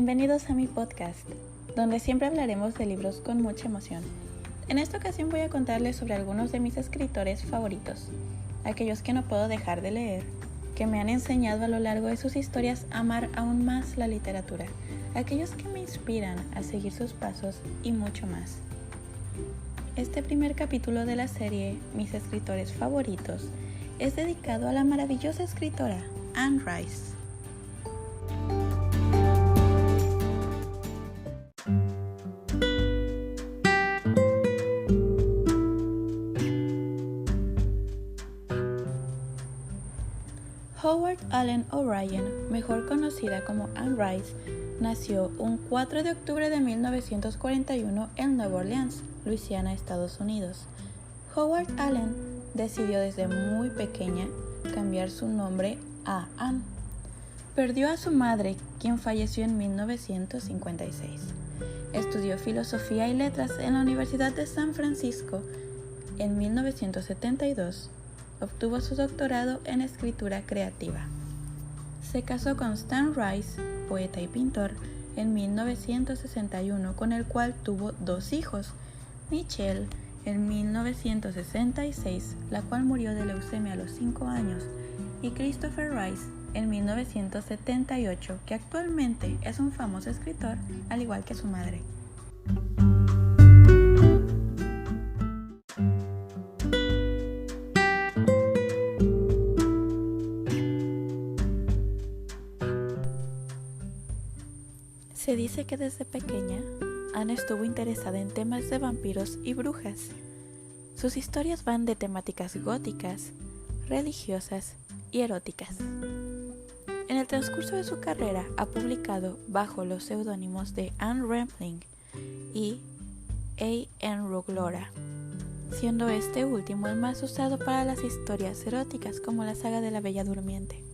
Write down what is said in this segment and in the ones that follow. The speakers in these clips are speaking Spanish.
Bienvenidos a mi podcast, donde siempre hablaremos de libros con mucha emoción. En esta ocasión voy a contarles sobre algunos de mis escritores favoritos, aquellos que no puedo dejar de leer, que me han enseñado a lo largo de sus historias a amar aún más la literatura, aquellos que me inspiran a seguir sus pasos y mucho más. Este primer capítulo de la serie Mis escritores favoritos es dedicado a la maravillosa escritora Anne Rice. Howard Allen O'Ryan, mejor conocida como Anne Rice, nació un 4 de octubre de 1941 en Nueva Orleans, Luisiana, Estados Unidos. Howard Allen decidió desde muy pequeña cambiar su nombre a Anne. Perdió a su madre, quien falleció en 1956. Estudió filosofía y letras en la Universidad de San Francisco. En 1972, obtuvo su doctorado en escritura creativa. Se casó con Stan Rice, poeta y pintor, en 1961, con el cual tuvo 2 hijos, Michelle en 1966, la cual murió de leucemia a los 5 años, y Christopher Rice en 1978, que actualmente es un famoso escritor, al igual que su madre. Se dice que desde pequeña, Anne estuvo interesada en temas de vampiros y brujas. Sus historias van de temáticas góticas, religiosas y eróticas. En el transcurso de su carrera ha publicado bajo los seudónimos de Anne Rampling y A. N. Ruglora, siendo este último el más usado para las historias eróticas como la saga de la Bella Durmiente.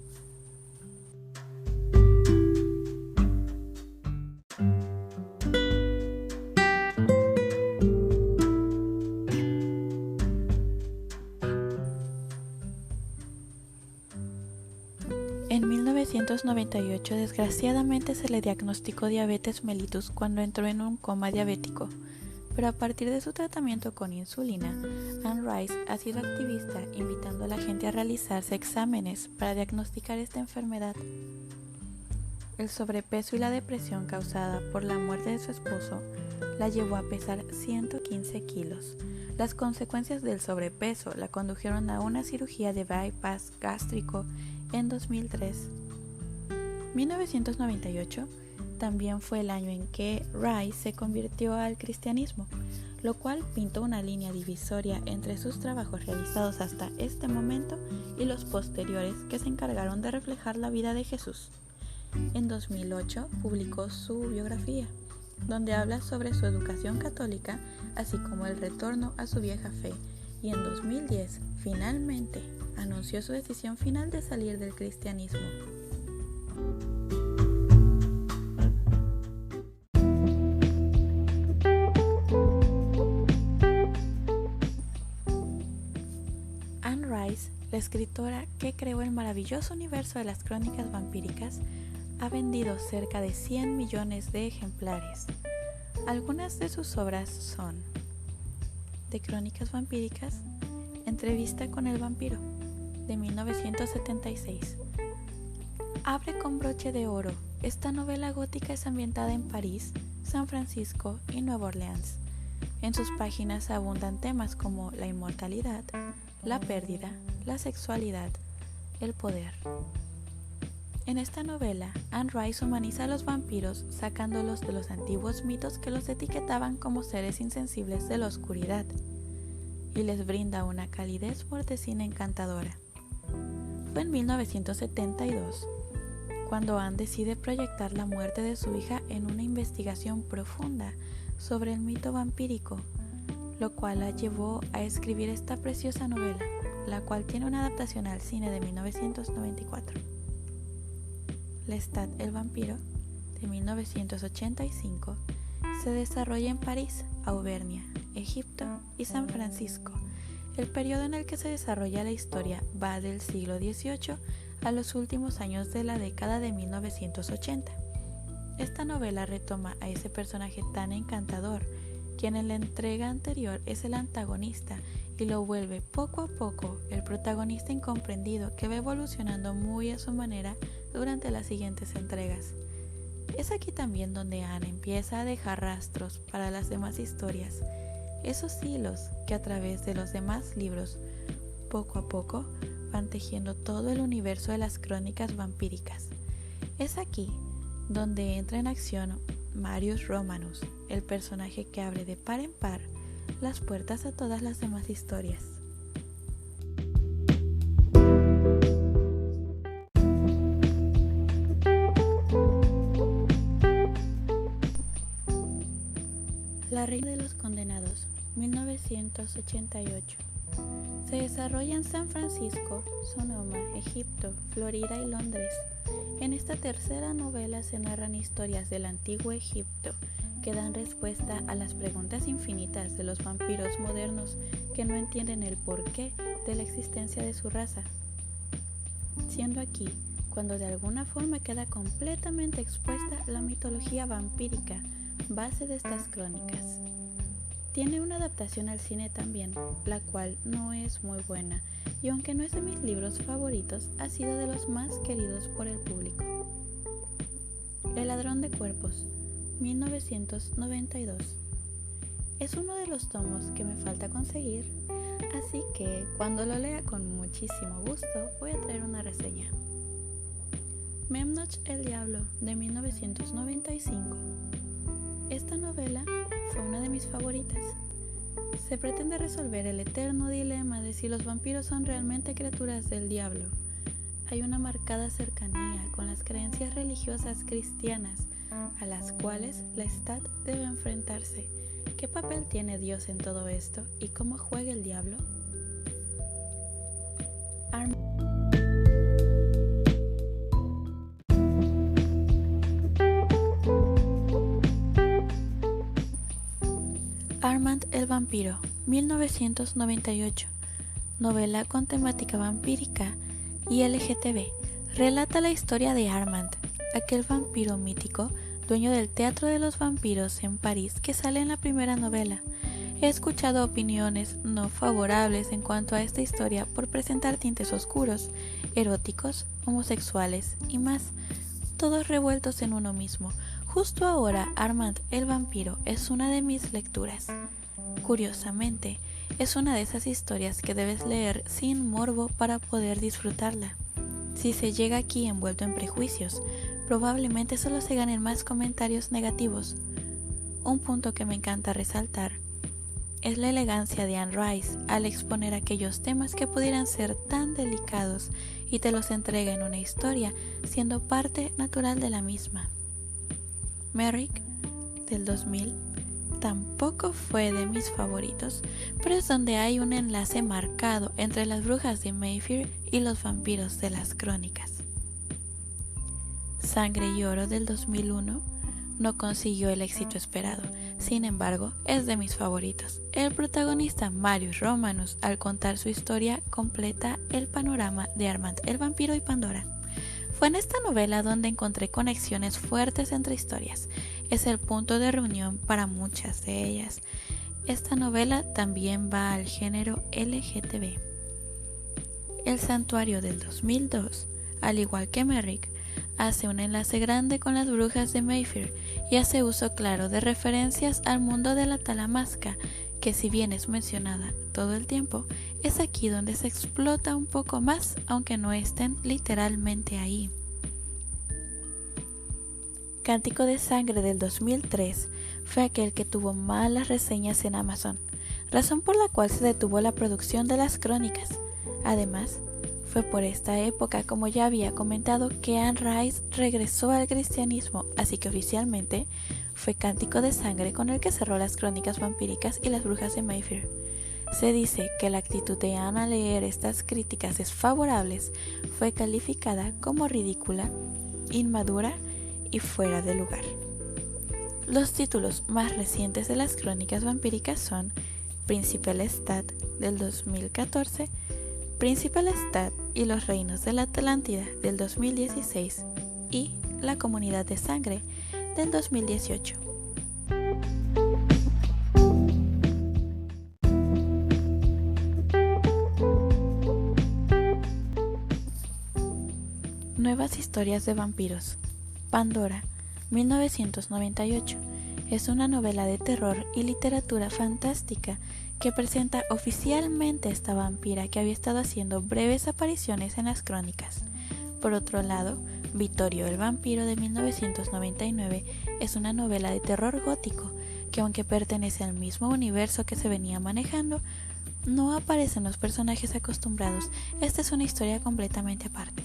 En 1998, desgraciadamente se le diagnosticó diabetes mellitus cuando entró en un coma diabético, pero a partir de su tratamiento con insulina, Anne Rice ha sido activista invitando a la gente a realizarse exámenes para diagnosticar esta enfermedad. El sobrepeso y la depresión causada por la muerte de su esposo la llevó a pesar 115 kilos. Las consecuencias del sobrepeso la condujeron a una cirugía de bypass gástrico en 2003. 1998 también fue el año en que Rice se convirtió al cristianismo, lo cual pintó una línea divisoria entre sus trabajos realizados hasta este momento y los posteriores que se encargaron de reflejar la vida de Jesús. En 2008 publicó su biografía, donde habla sobre su educación católica, así como el retorno a su vieja fe, y en 2010 finalmente anunció su decisión final de salir del cristianismo. Anne Rice, la escritora que creó el maravilloso universo de las crónicas vampíricas, ha vendido cerca de 100 millones de ejemplares. Algunas de sus obras son de crónicas vampíricas, Entrevista con el vampiro, de 1976. Abre con broche de oro. Esta novela gótica es ambientada en París, San Francisco y Nueva Orleans. En sus páginas abundan temas como la inmortalidad, la pérdida, la sexualidad, el poder. En esta novela, Anne Rice humaniza a los vampiros sacándolos de los antiguos mitos que los etiquetaban como seres insensibles de la oscuridad, y les brinda una calidez mortecina encantadora. Fue en 1972 cuando Anne decide proyectar la muerte de su hija en una investigación profunda sobre el mito vampírico, lo cual la llevó a escribir esta preciosa novela, la cual tiene una adaptación al cine de 1994. Lestat el vampiro, de 1985, se desarrolla en París, Auvernia, Egipto y San Francisco. El periodo en el que se desarrolla la historia va del siglo XVIII a los últimos años de la década de 1980. esta novela retoma a ese personaje tan encantador, quien en la entrega anterior es el antagonista, y lo vuelve poco a poco el protagonista incomprendido que va evolucionando muy a su manera durante las siguientes entregas. Es aquí también donde Anne empieza a dejar rastros para las demás historias, esos hilos que a través de los demás libros, poco a poco, van tejiendo todo el universo de las crónicas vampíricas. Es aquí donde entra en acción Marius Romanus, el personaje que abre de par en par las puertas a todas las demás historias. La Reina de los Condenados, 1988. Se desarrolla en San Francisco, Sonoma, Egipto, Florida y Londres. En esta tercera novela se narran historias del antiguo Egipto que dan respuesta a las preguntas infinitas de los vampiros modernos que no entienden el porqué de la existencia de su raza. Siendo aquí cuando de alguna forma queda completamente expuesta la mitología vampírica, base de estas crónicas. Tiene una adaptación al cine también, la cual no es muy buena, y aunque no es de mis libros favoritos, ha sido de los más queridos por el público. El ladrón de cuerpos, 1992. Es uno de los tomos que me falta conseguir, así que cuando lo lea con muchísimo gusto voy a traer una reseña. Memnoch el Diablo, de 1995. Esta novela fue una de mis favoritas. Se pretende resolver el eterno dilema de si los vampiros son realmente criaturas del diablo. Hay una marcada cercanía con las creencias religiosas cristianas a las cuales Lestat debe enfrentarse. ¿Qué papel tiene Dios en todo esto y cómo juega el diablo? Armand el vampiro, 1998. Novela con temática vampírica y LGTB. Relata la historia de Armand, aquel vampiro mítico, dueño del Teatro de los Vampiros en París que sale en la primera novela. He escuchado opiniones no favorables en cuanto a esta historia por presentar tintes oscuros, eróticos, homosexuales y más, todos revueltos en uno mismo. Justo ahora, Armand el vampiro es una de mis lecturas. Curiosamente, es una de esas historias que debes leer sin morbo para poder disfrutarla. Si se llega aquí envuelto en prejuicios, probablemente solo se ganen más comentarios negativos. Un punto que me encanta resaltar es la elegancia de Anne Rice al exponer aquellos temas que pudieran ser tan delicados y te los entrega en una historia siendo parte natural de la misma. Merrick, del 2000, tampoco fue de mis favoritos, pero es donde hay un enlace marcado entre las brujas de Mayfair y los vampiros de las crónicas. Sangre y Oro, del 2001, no consiguió el éxito esperado, sin embargo, es de mis favoritos. El protagonista Marius Romanus, al contar su historia, completa el panorama de Armand el vampiro y Pandora. Fue en esta novela donde encontré conexiones fuertes entre historias. Es el punto de reunión para muchas de ellas. Esta novela también va al género LGTB. El Santuario, del 2002, al igual que Merrick, hace un enlace grande con las brujas de Mayfair y hace uso claro de referencias al mundo de la talamasca, que si bien es mencionada todo el tiempo, es aquí donde se explota un poco más, aunque no estén literalmente ahí. Cántico de Sangre, del 2003, fue aquel que tuvo malas reseñas en Amazon, razón por la cual se detuvo la producción de las crónicas. Además, fue por esta época, como ya había comentado, que Anne Rice regresó al cristianismo, así que oficialmente fue Cántico de Sangre con el que cerró las crónicas vampíricas y las brujas de Mayfair. Se dice que la actitud de Anne al leer estas críticas desfavorables fue calificada como ridícula, inmadura y fuera de lugar. Los títulos más recientes de las crónicas vampíricas son Príncipe Lestat, del 2014, Príncipe Lestat y los reinos de la Atlántida, del 2016, y La Comunidad de Sangre, del 2018. Nuevas historias de vampiros. Pandora, 1998. Es una novela de terror y literatura fantástica que presenta oficialmente a esta vampira que había estado haciendo breves apariciones en las crónicas. Por otro lado, Vittorio el vampiro de 1999 es una novela de terror gótico que, aunque pertenece al mismo universo que se venía manejando, no aparecen los personajes acostumbrados. Esta es una historia completamente aparte.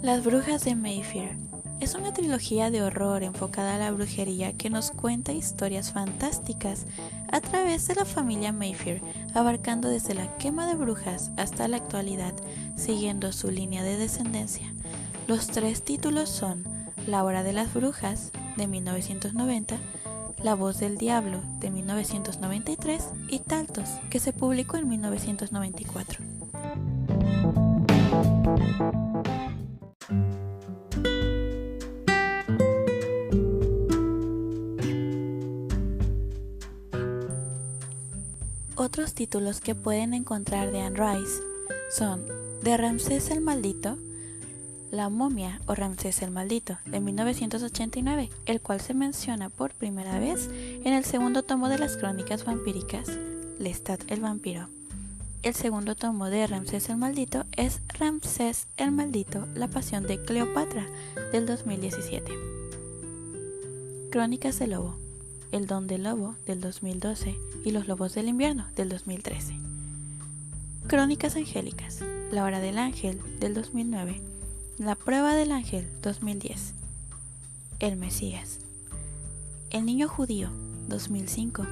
Las brujas de Mayfair es una trilogía de horror enfocada a la brujería que nos cuenta historias fantásticas a través de la familia Mayfair, abarcando desde la quema de brujas hasta la actualidad, siguiendo su línea de descendencia. Los 3 títulos son La hora de las brujas, de 1990, La voz del diablo, de 1993 y Taltos, que se publicó en 1994. Otros títulos que pueden encontrar de Anne Rice son de Ramsés el Maldito, La momia o Ramsés el Maldito, de 1989, el cual se menciona por primera vez en el segundo tomo de las crónicas vampíricas, Lestat el vampiro. El segundo tomo de Ramsés el Maldito es Ramsés el Maldito, la pasión de Cleopatra, del 2017. Crónicas del Lobo, El don del lobo, del 2012, y Los lobos del invierno, del 2013. Crónicas angélicas, La hora del ángel, del 2009, La prueba del ángel, 2010. El Mesías. El niño judío, 2005.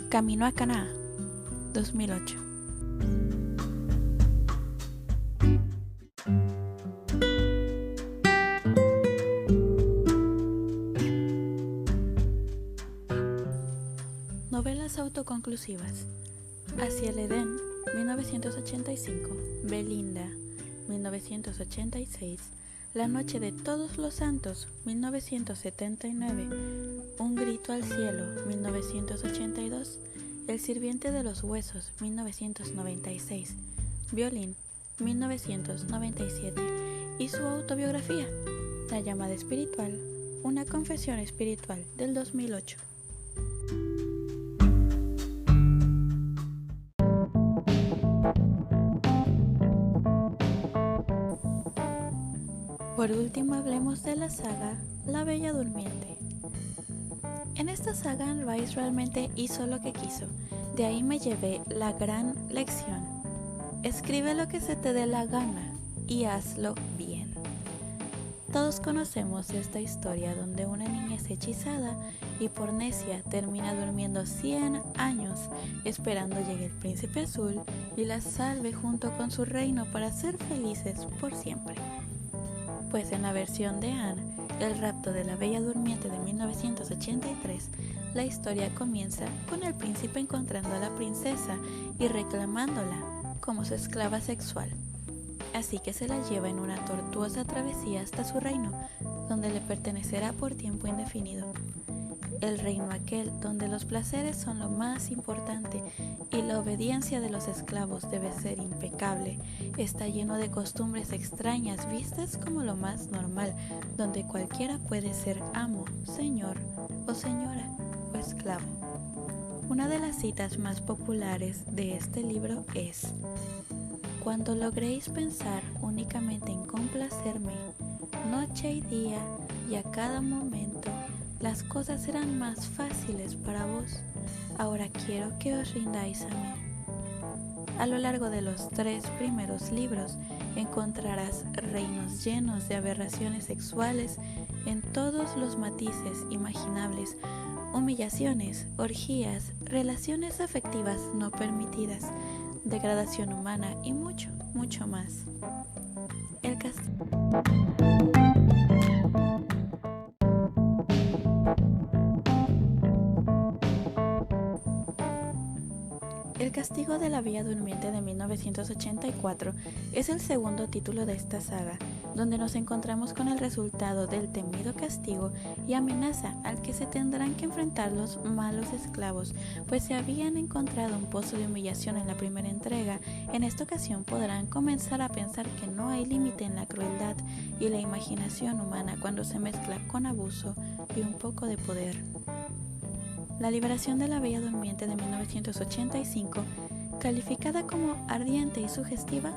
Camino a Canaá, 2008. Novelas autoconclusivas. Hacia el Edén, 1985. Belinda, 1986. La noche de todos los santos, 1979. Un grito al cielo, 1982. El sirviente de los huesos, 1996. Violín, 1997. Y su autobiografía, La llamada espiritual, una confesión espiritual, del 2008. Por último, hablemos de la saga La Bella Durmiente. En esta saga Anne Rice realmente hizo lo que quiso. De ahí me llevé la gran lección. Escribe lo que se te dé la gana y hazlo bien. Todos conocemos esta historia donde una niña es hechizada y por necia termina durmiendo 100 años esperando llegue el príncipe azul y la salve junto con su reino para ser felices por siempre. Pues en la versión de Anne, El rapto de la Bella Durmiente de 1983, la historia comienza con el príncipe encontrando a la princesa y reclamándola como su esclava sexual. Así que se la lleva en una tortuosa travesía hasta su reino, donde le pertenecerá por tiempo indefinido. El reino aquel donde los placeres son lo más importante y la obediencia de los esclavos debe ser impecable, está lleno de costumbres extrañas vistas como lo más normal, donde cualquiera puede ser amo, señor o señora o esclavo. Una de las citas más populares de este libro es: cuando logréis pensar únicamente en complacerme, noche y día y a cada momento, las cosas serán más fáciles para vos. Ahora quiero que os rindáis a mí. A lo largo de los 3 primeros libros encontrarás reinos llenos de aberraciones sexuales en todos los matices imaginables, humillaciones, orgías, relaciones afectivas no permitidas, degradación humana y mucho, mucho más. El castigo de la Bella Durmiente de 1984 es el segundo título de esta saga, donde nos encontramos con el resultado del temido castigo y amenaza al que se tendrán que enfrentar los malos esclavos, pues se habían encontrado un pozo de humillación en la primera entrega. En esta ocasión podrán comenzar a pensar que no hay límite en la crueldad y la imaginación humana cuando se mezcla con abuso y un poco de poder. La liberación de la Bella Durmiente de 1985, calificada como ardiente y sugestiva,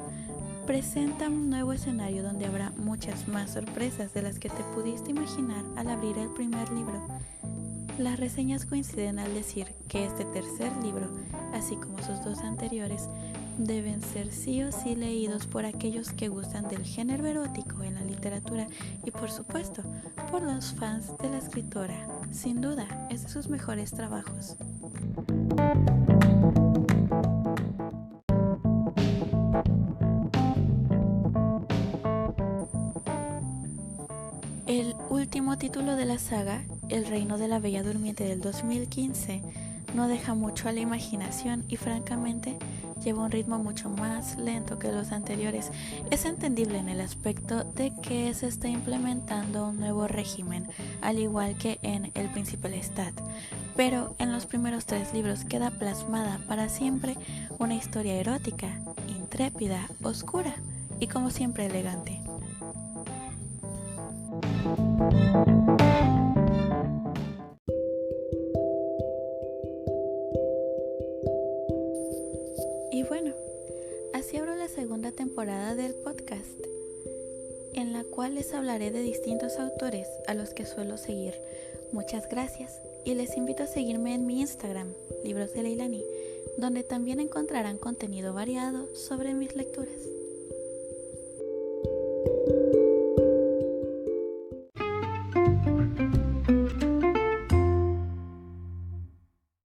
presenta un nuevo escenario donde habrá muchas más sorpresas de las que te pudiste imaginar al abrir el primer libro. Las reseñas coinciden al decir que este tercer libro, así como sus dos anteriores, deben ser sí o sí leídos por aquellos que gustan del género erótico en la literatura y, por supuesto, por los fans de la escritora. Sin duda, es de sus mejores trabajos. El último título de la saga, El Reino de la Bella Durmiente del 2015, no deja mucho a la imaginación y francamente lleva un ritmo mucho más lento que los anteriores. Es entendible en el aspecto de que se está implementando un nuevo régimen, al igual que en El Príncipe Lestat, pero en los primeros 3 libros queda plasmada para siempre una historia erótica, intrépida, oscura y como siempre elegante. Y bueno, así abro la segunda temporada del podcast, en la cual les hablaré de distintos autores a los que suelo seguir. Muchas gracias y les invito a seguirme en mi Instagram, Libros de Leilani, donde también encontrarán contenido variado sobre mis lecturas.